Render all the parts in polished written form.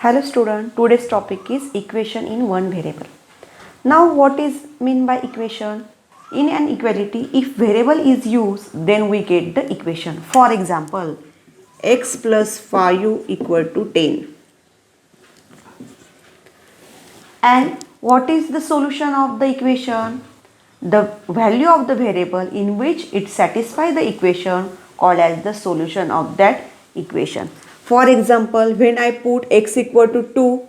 Hello student, today's topic is equation in one variable. Now what is mean by equation? In an equality, if variable is used, then we get the equation. For example, x plus 5 equal to 10. And what is the solution of the equation? The value of the variable in which it satisfies the equation called as the solution of that equation. For example, when I put x equal to 2,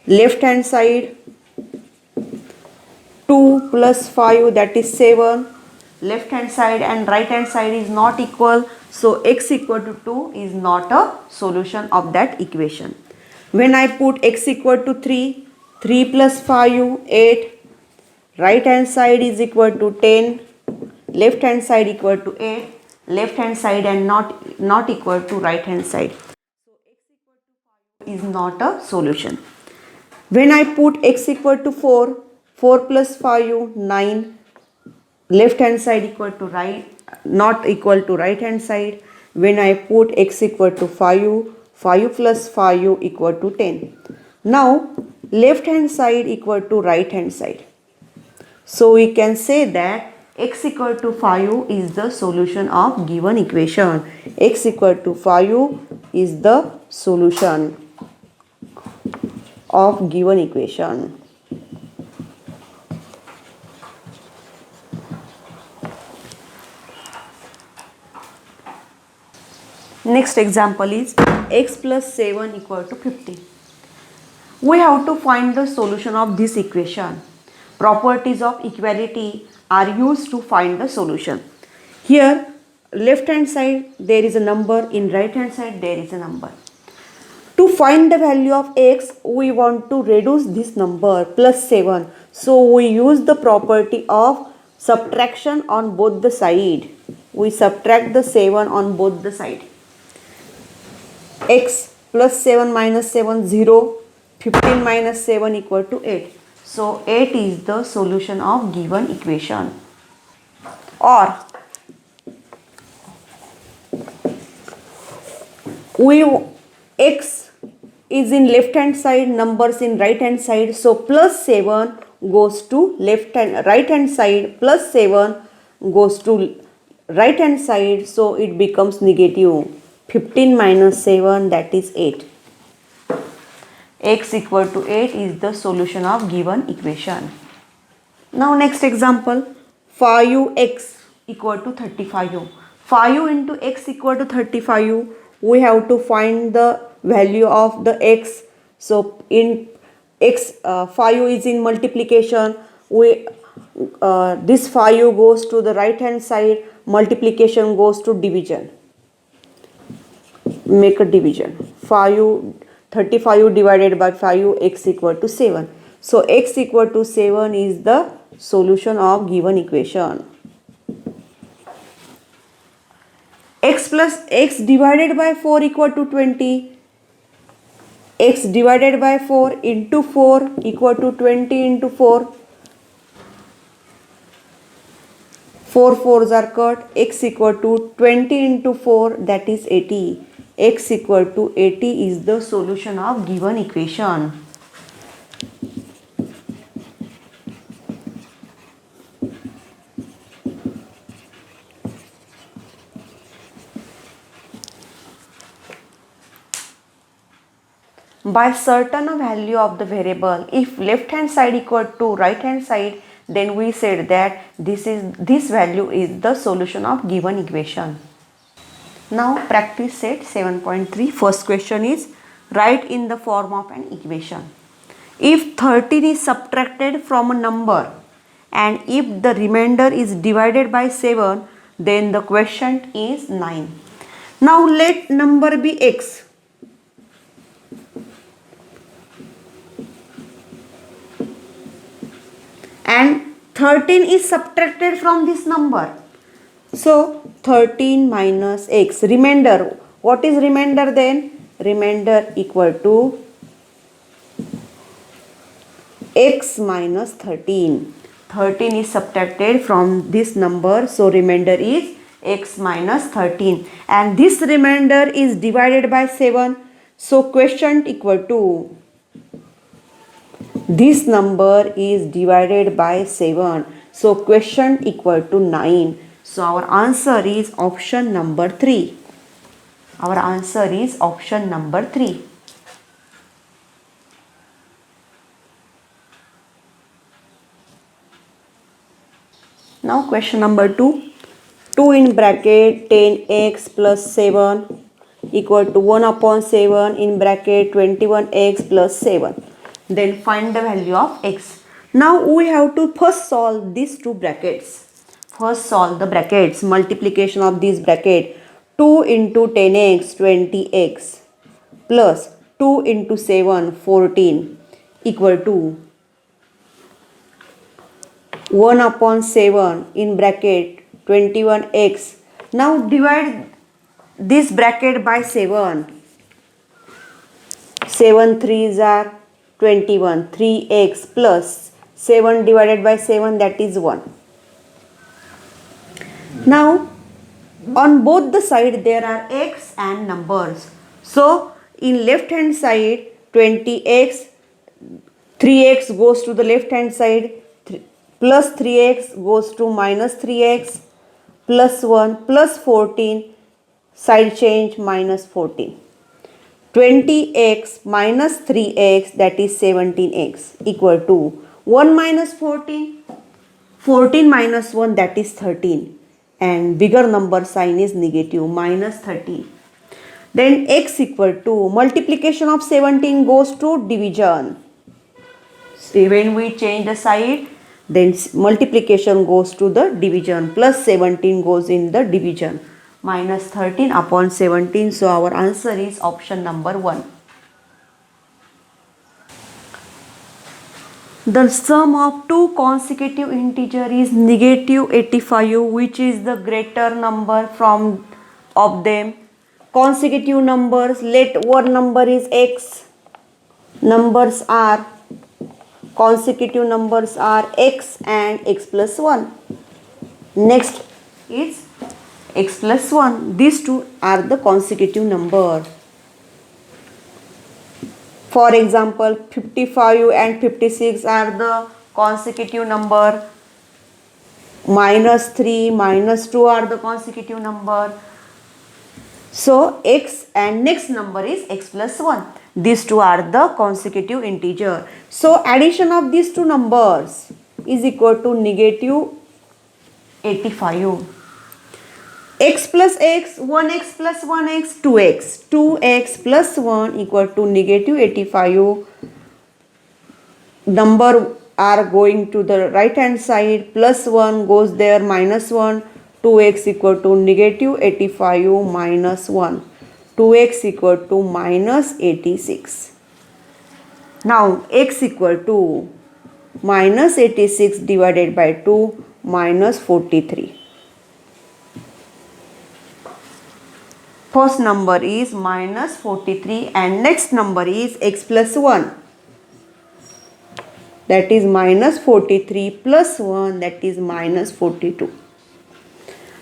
left hand side 2 plus 5, that is 7, left hand side and right hand side is not equal, so x equal to 2 is not a solution of that equation. When I put x equal to 3, 3 plus 5, 8, right hand side is equal to 10, left hand side equal to 8, left hand side and not equal to right hand side, is not a solution. When I put x equal to 4, 4 plus 5, 9, left hand side equal to right, not equal to right hand side. When I put x equal to 5, 5 plus 5 equal to 10. Now left hand side equal to right hand side. So we can say that x equal to 5 is the solution of given equation. X equal to 5 is the solution of given equation. Next example is x plus 7 equal to 50. We have to find the solution of this equation. Properties of equality are used to find the solution. Here left hand side there is a number, in right hand side there is a number. To find the value of x, we want to reduce this number plus 7. So we use the property of subtraction on both the side. We subtract the 7 on both the side. X plus 7 minus 7, 0. 15 minus 7 equal to 8. So 8 is the solution of given equation. Or x is in left hand side, numbers in right hand side, so plus 7 goes to right hand side, plus 7 goes to right hand side, so it becomes negative. 15 minus 7, that is 8. X equal to 8 is the solution of given equation. Now next example, 5x equal to 35. 5 into x equal to 35, we have to find the value of the x. So in x, 5 is in multiplication, this 5 goes to the right hand side, multiplication goes to division. Make a division. 35 divided by 5, x equal to 7. So x equal to 7 is the solution of given equation. X plus x divided by 4 equal to 20. X divided by 4 into 4 equal to 20 into 4. 4 4s are cut. X equal to 20 into 4, that is 80. X equal to 80 is the solution of given equation. By certain a value of the variable, if left hand side equal to right hand side, then we said that this value is the solution of given equation. Now practice set 7.3. First question is, write in the form of an equation. If 13 is subtracted from a number and if the remainder is divided by 7, then the quotient is 9. Now let number be x. And 13 is subtracted from this number. So 13 minus x, remainder. What is remainder then? Remainder equal to x minus 13. 13 is subtracted from this number, so remainder is x minus 13. And this remainder is divided by 7. So quotient equal to this number is divided by 7. So quotient equal to 9. So our answer is option number 3. Our answer is option number 3. Now question number 2. 2 in bracket 10x plus 7 equal to 1 upon 7 in bracket 21x plus 7. Then find the value of x. Now we have to first solve these two brackets. First solve the brackets. Multiplication of this bracket. 2 into 10x 20x plus 2 into 7 14 equal to 1 upon 7 in bracket 21x. Now divide this bracket by 7. 7 3s are 21. 3x plus 7 divided by 7, that is 1. Now on both the side there are x and numbers. So in left hand side 20x, 3x goes to the left hand side, plus 3x goes to minus 3x, plus 1 plus 14, side change minus 14. 20x minus 3x, that is 17x, equal to 1 minus 14, 14 minus 1, that is 13, and bigger number sign is negative, minus 13. Then x equal to multiplication of 17 goes to division. So when we change the side, then multiplication goes to the division, plus 17 goes in the division, minus 13 upon 17. So our answer is option number 1. The sum of two consecutive integer is negative 85, which is the greater number from of them. Consecutive numbers, let one number is x. Numbers are consecutive numbers are x and x plus 1. Next is x plus 1. These two are the consecutive number. For example, 55 and 56 are the consecutive number. Minus 3, minus 2 are the consecutive number. So x and next number is x plus 1. These two are the consecutive integer. So addition of these two numbers is equal to negative 85. X plus x, 1x plus 1x, 2x. 2x plus 1 equal to negative 85. Number are going to the right hand side, plus 1 goes there, minus 1. 2x equal to negative 85 minus 1. 2x equal to minus 86. Now x equal to minus 86 divided by 2, minus 43. First number is minus 43 and next number is x plus 1. That is minus 43 plus 1, that is minus 42.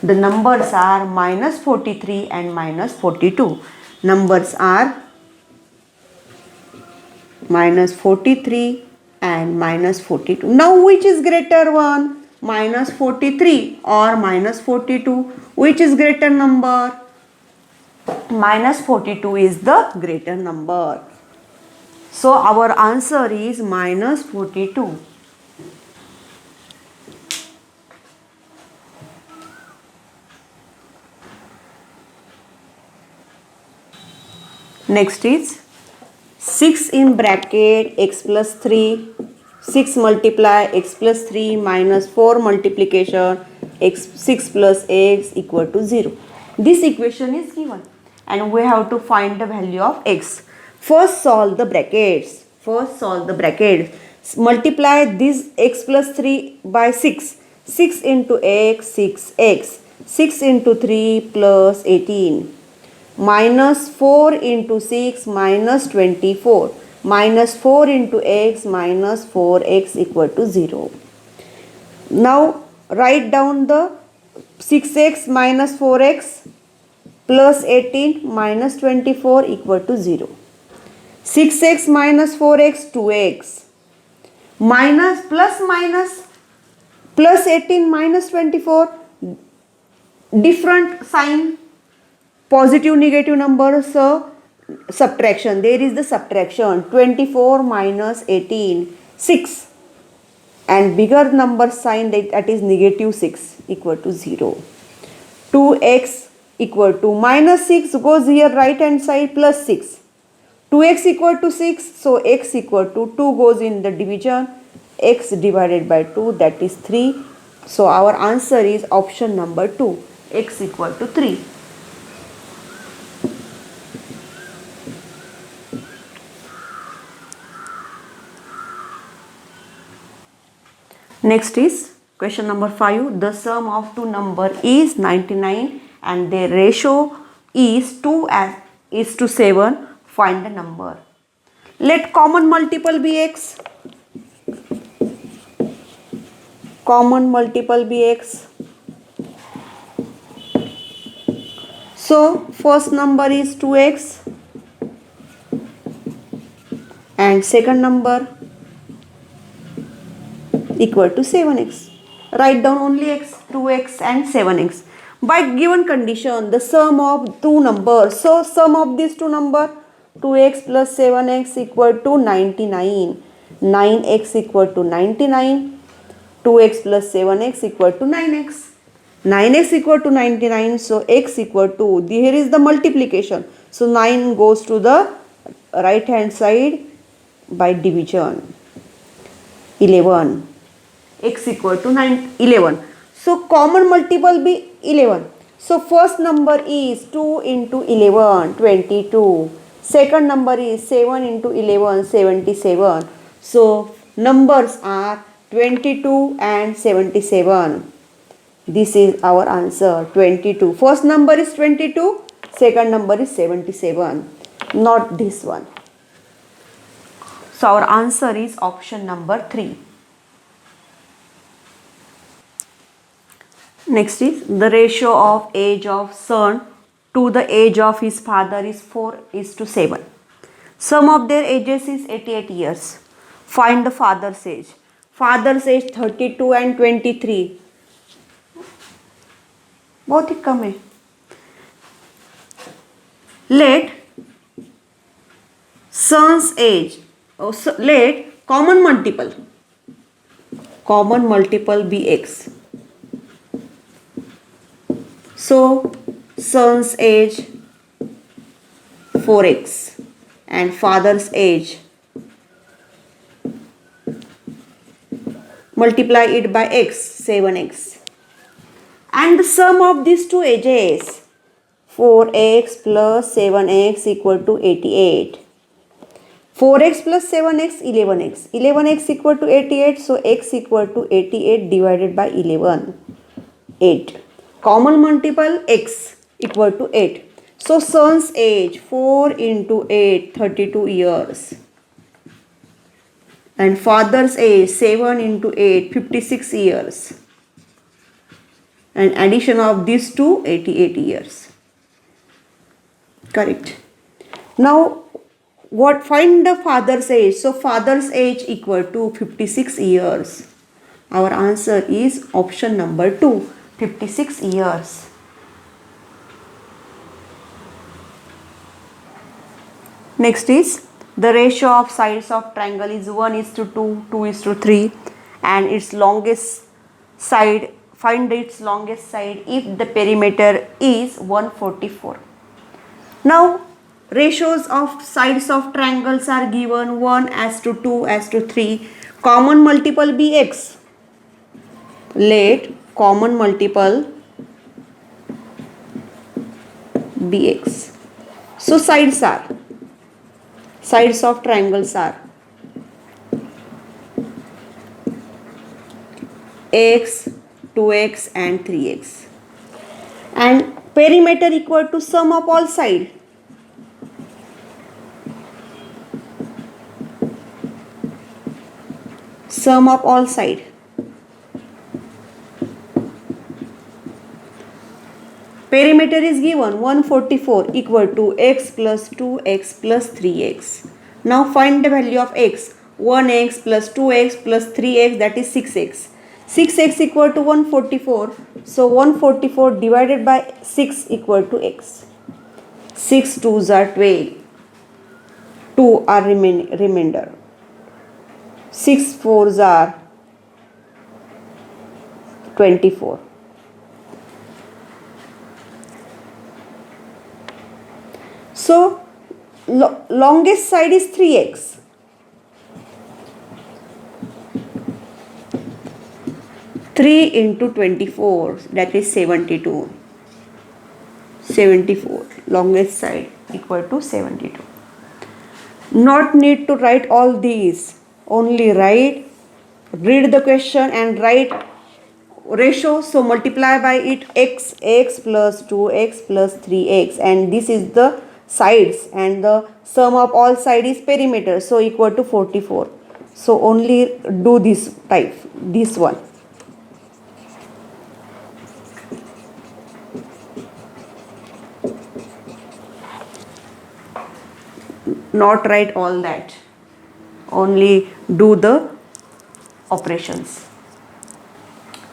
The numbers are minus 43 and minus 42. Numbers are minus 43 and minus 42. Now which is greater one? Minus 43 or minus 42? Which is greater number? Minus 42 is the greater number. So our answer is minus 42. Next is 6 in bracket x plus 3. 6 multiply x plus 3 minus 4 multiplication x 6 plus x equal to 0. This equation is given and we have to find the value of x. First solve the brackets. Multiply this x plus 3 by 6. 6 into x, 6x. 6 into 3 plus 18. Minus 4 into 6 minus 24. Minus 4 into x minus 4x equal to 0. Now write down the 6x minus 4x plus 18 minus 24 equal to 0. 6x minus 4x 2x minus plus 18 minus 24, different sign, positive negative numbers, so subtraction, there is the subtraction, 24 minus 18 6, and bigger number sign, that is negative 6 equal to 0. 2x equal to minus 6 goes here right hand side, plus 6, 2x equal to 6, so x equal to 2 goes in the division, x divided by 2, that is 3. So our answer is option number 2, x equal to 3. Next is question number 5. The sum of two number is 99 and their ratio is 2:7. Find the number. Let common multiple be x. Common multiple be x. So first number is 2x and second number equal to 7x. Write down only x, 2x and 7x. By given condition, the sum of two numbers. So sum of these two numbers, 2x plus 7x equal to 99. 9x equal to 99. 2x plus 7x equal to 9x. 9x equal to 99. So x equal to, here is the multiplication. So 9 goes to the right hand side by division. 11. X equal to 11. So common multiple be 11. So first number is 2 into 11, 22. Second number is 7 into 11, 77. So numbers are 22 and 77. This is our answer, 22. First number is 22, second number is 77. Not this one. So our answer is option number 3. Next is the ratio of age of son to the age of his father is 4:7. Sum of their ages is 88 years. Find the father's age. Father's age 32 and 23. बहुत ही कम है. Let son's age, let common multiple be x. So son's age 4x and father's age, multiply it by x, 7x. And the sum of these two ages, 4x plus 7x equal to 88. 4x plus 7x, 11x. 11x equal to 88, so x equal to 88 divided by 11, 8. Common multiple x equal to 8. So son's age 4 into 8, 32 years. And father's age 7 into 8, 56 years. And addition of these two, 88 years. Correct. Now find the father's age. So father's age equal to 56 years. Our answer is option number 2, 56 years. Next is the ratio of sides of triangle is 1:2, 2:3, and its longest side, find its longest side if the perimeter is 144. Now ratios of sides of triangles are given 1:2:3. Common multiple be x. Let common multiple be x. So sides of triangles are x, 2x and 3x. And perimeter equal to sum of all sides. Sum of all sides. Perimeter is given 144 equal to x plus 2x plus 3x. Now find the value of x. 1x plus 2x plus 3x, that is 6x. 6x equal to 144. So 144 divided by 6 equal to x. 6 2s are 12. 2 are remainder. 6 4s are 24. So longest side is 3x. 3 into 24, that is 72. 74. Longest side equal to 72. Not need to write all these. Only read the question and write ratio. So multiply by it x plus 2x plus 3x, and this is the sides, and the sum of all side is perimeter, so equal to 44. So only do this type, this one. Not write all that, only do the operations.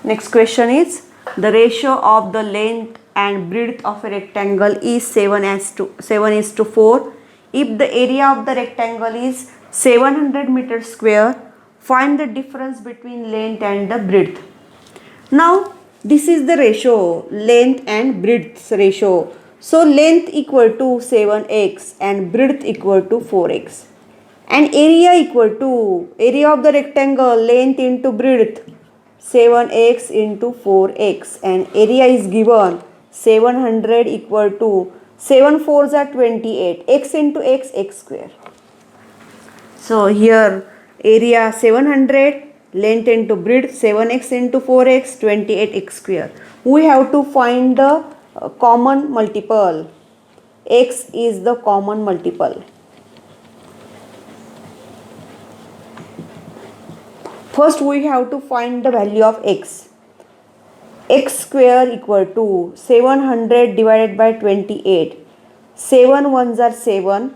Next question is, the ratio of the length and breadth of a rectangle is 7:4. If the area of the rectangle is 700 meters square, find the difference between length and the breadth. Now this is the ratio, length and breadth ratio. So length equal to 7x and breadth equal to 4x. And area equal to area of the rectangle, length into breadth, 7x into 4x, and area is given 700 equal to 7 4s are 28, x into x, x square. So here area 700, length into breadth 7x into 4x, 28x square. We have to find the common multiple. X is the common multiple. First we have to find the value of x. X square equal to 700 divided by 28. 7 ones are 7,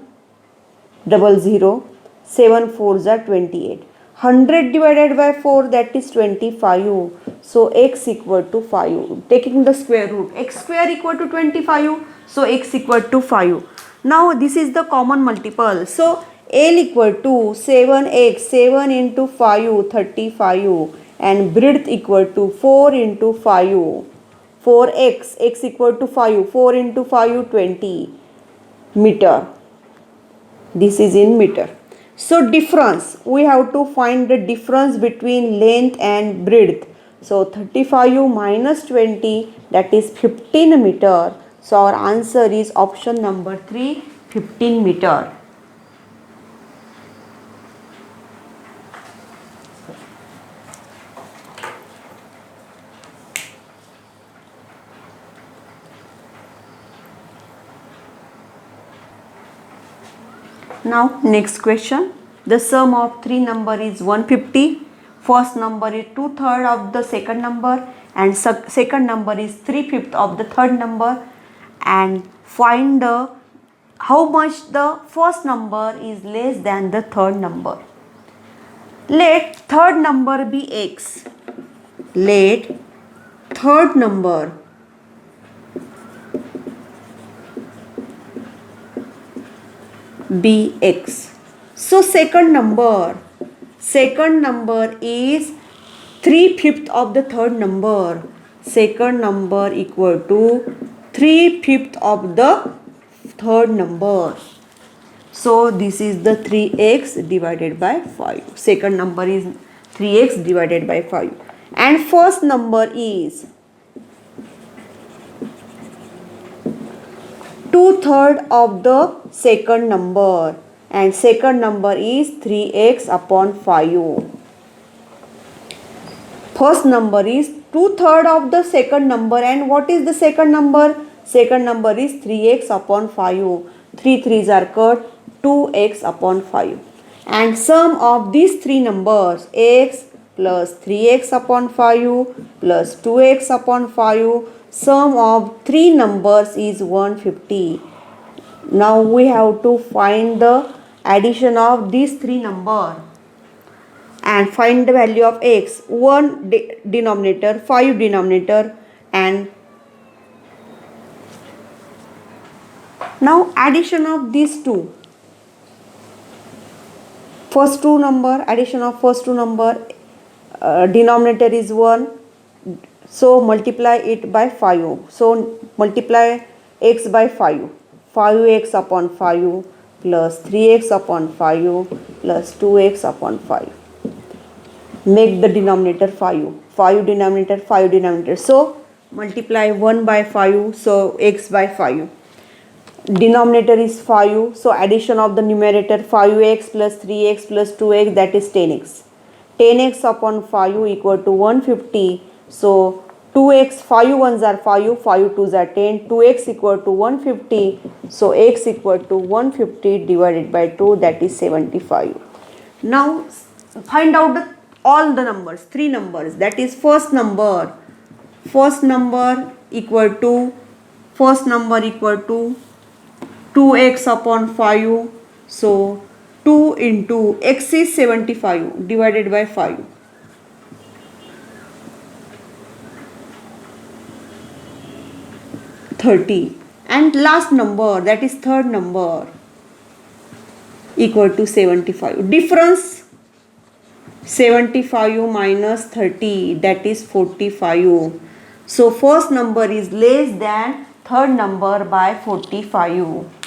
00. 7 4s are 28. 100 divided by 4, that is 25. So x equal to 5. Taking the square root, x square equal to 25. So x equal to 5. Now this is the common multiple. So L equal to 7x, 7 into 5, 35, and breadth equal to 4 into 5. 4x, x equal to 5, 4 into 5, 20 meter. This is in meter. So difference, we have to find the difference between length and breadth. So 35 minus 20, that is 15 meter. So our answer is option number 3, 15 meter. Now next question, the sum of three number is 150. First number is 2/3 of the second number, and second number is 3/5 of the third number, and find how much the first number is less than the third number. Let third number be x. Let third number be x. So second number is 3/5 of the third number. Second number equal to 3/5 of the third number. So this is the 3x divided by 5. Second number is 3x divided by 5. And first number is 2/3 of the second number, and second number is 3x upon 5. First number is 2/3 of the second number, and what is the second number? Second number is 3x upon 5. 3 3s are cut, 2x upon 5. And sum of these three numbers, x plus 3x upon 5 plus 2x upon 5, sum of three numbers is 150. Now we have to find the addition of these three number and find the value of x. 1 denominator, 5 denominator, and now addition of these two. First two number, addition of first two number, denominator is 1, so multiply it by 5. So multiply x by 5. 5x upon 5 plus 3x upon 5 plus 2x upon 5. Make the denominator 5. 5 denominator, 5 denominator. So multiply 1 by 5, so x by 5. Denominator is 5, so addition of the numerator 5x plus 3x plus 2x, that is 10x. 10x upon 5 equal to 150. So 2x, 5 ones are 5, 5 twos are 10, 2x equal to 150. So x equal to 150 divided by 2, that is 75. Now find out all the numbers, three numbers, that is first number equal to 2x upon 5. So 2 into x is 75 divided by 5. 30. And last number, that is third number, equal to 75. Difference 75 minus 30, that is 45. So first number is less than third number by 45.